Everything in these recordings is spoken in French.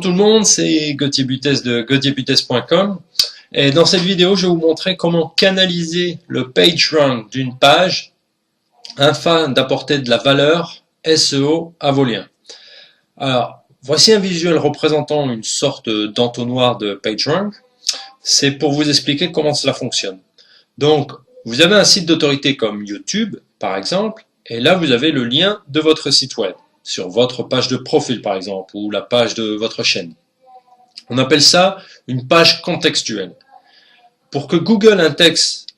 tout le monde, c'est Gauthier Butez de gauthierbutez.com et dans cette vidéo je vais vous montrer comment canaliser le PageRank d'une page afin d'apporter de la valeur SEO à vos liens. Alors voici un visuel représentant une sorte d'entonnoir de PageRank. C'est pour vous expliquer comment cela fonctionne. Donc vous avez un site d'autorité comme YouTube par exemple, et là vous avez le lien de votre site web sur votre page de profil par exemple, ou la page de votre chaîne. On appelle ça une page contextuelle. Pour que Google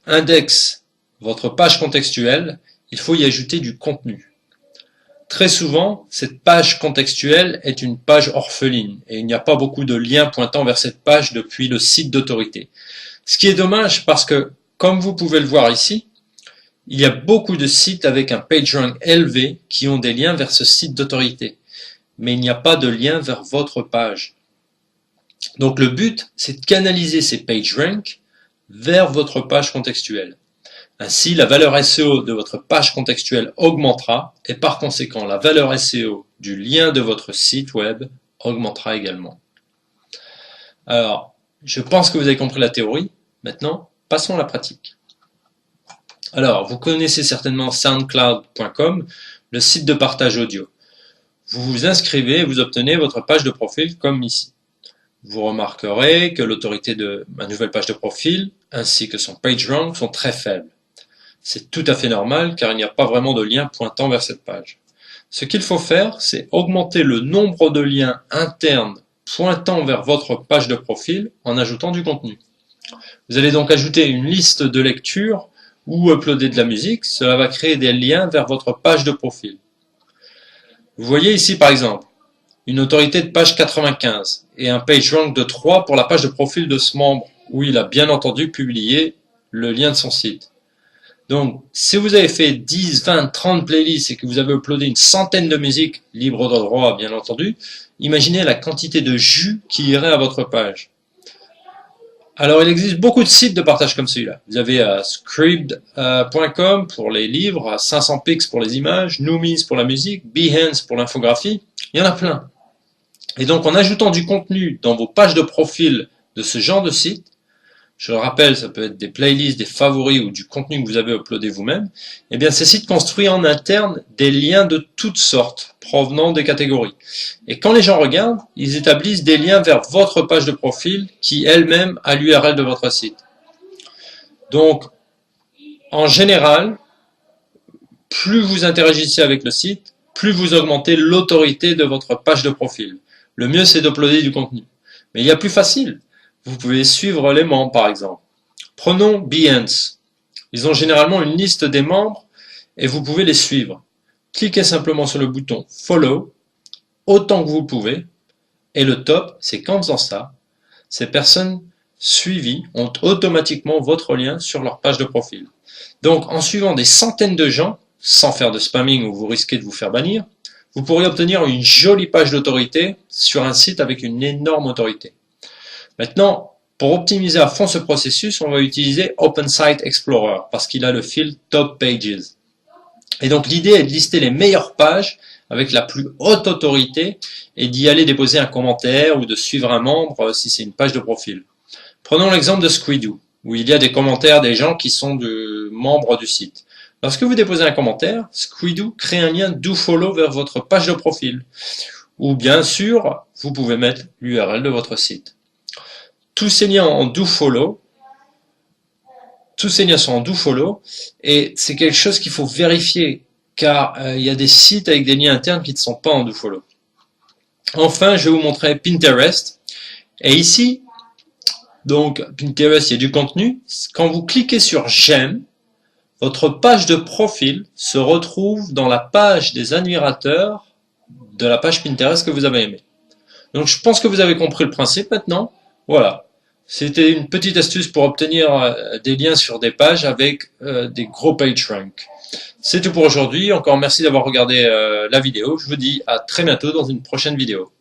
indexe votre page contextuelle, il faut y ajouter du contenu. Très souvent, cette page contextuelle est une page orpheline, et il n'y a pas beaucoup de liens pointant vers cette page depuis le site d'autorité. Ce qui est dommage parce que, comme vous pouvez le voir ici, il y a beaucoup de sites avec un PageRank élevé qui ont des liens vers ce site d'autorité, mais il n'y a pas de lien vers votre page. Donc le but, c'est de canaliser ces PageRank vers votre page contextuelle. Ainsi, la valeur SEO de votre page contextuelle augmentera et par conséquent, la valeur SEO du lien de votre site web augmentera également. Alors, je pense que vous avez compris la théorie. Maintenant, passons à la pratique. Alors, vous connaissez certainement soundcloud.com, le site de partage audio. Vous vous inscrivez et vous obtenez votre page de profil comme ici. Vous remarquerez que l'autorité de ma nouvelle page de profil ainsi que son PageRank sont très faibles. C'est tout à fait normal car il n'y a pas vraiment de lien pointant vers cette page. Ce qu'il faut faire, c'est augmenter le nombre de liens internes pointant vers votre page de profil en ajoutant du contenu. Vous allez donc ajouter une liste de lecture ou uploader de la musique, cela va créer des liens vers votre page de profil. Vous voyez ici par exemple, une autorité de page 95 et un PageRank de 3 pour la page de profil de ce membre, où il a bien entendu publié le lien de son site. Donc, si vous avez fait 10, 20, 30 playlists et que vous avez uploadé une centaine de musiques, libres de droit bien entendu, imaginez la quantité de jus qui irait à votre page. Alors, il existe beaucoup de sites de partage comme celui-là. Vous avez Scribd.com pour les livres, 500 pix pour les images, Noomies pour la musique, Behance pour l'infographie. Il y en a plein. Et donc, en ajoutant du contenu dans vos pages de profil de ce genre de site, je le rappelle, ça peut être des playlists, des favoris ou du contenu que vous avez uploadé vous-même, eh bien, ces sites construisent en interne des liens de toutes sortes provenant des catégories. Et quand les gens regardent, ils établissent des liens vers votre page de profil qui elle-même a l'URL de votre site. Donc, en général, plus vous interagissez avec le site, plus vous augmentez l'autorité de votre page de profil. Le mieux, c'est d'uploader du contenu. Mais il y a plus facile. Vous pouvez suivre les membres, par exemple. Prenons Behance. Ils ont généralement une liste des membres et vous pouvez les suivre. Cliquez simplement sur le bouton Follow autant que vous pouvez. Et le top, c'est qu'en faisant ça, ces personnes suivies ont automatiquement votre lien sur leur page de profil. Donc, en suivant des centaines de gens, sans faire de spamming où vous risquez de vous faire bannir, vous pourrez obtenir une jolie page d'autorité sur un site avec une énorme autorité. Maintenant, pour optimiser à fond ce processus, on va utiliser OpenSite Explorer parce qu'il a le filtre Top Pages. Et donc l'idée est de lister les meilleures pages avec la plus haute autorité et d'y aller déposer un commentaire ou de suivre un membre si c'est une page de profil. Prenons l'exemple de Squidoo, où il y a des commentaires des gens qui sont membres du site. Lorsque vous déposez un commentaire, Squidoo crée un lien DoFollow vers votre page de profil. Ou bien sûr, vous pouvez mettre l'URL de votre site. Tous ces liens en DoFollow, sont en DoFollow et c'est quelque chose qu'il faut vérifier car il y a des sites avec des liens internes qui ne sont pas en DoFollow. Enfin, je vais vous montrer Pinterest. Et ici, donc Pinterest, il y a du contenu. Quand vous cliquez sur J'aime, votre page de profil se retrouve dans la page des admirateurs de la page Pinterest que vous avez aimée. Donc je pense que vous avez compris le principe maintenant. Voilà, c'était une petite astuce pour obtenir des liens sur des pages avec des gros PageRank. C'est tout pour aujourd'hui. Encore merci d'avoir regardé la vidéo. Je vous dis à très bientôt dans une prochaine vidéo.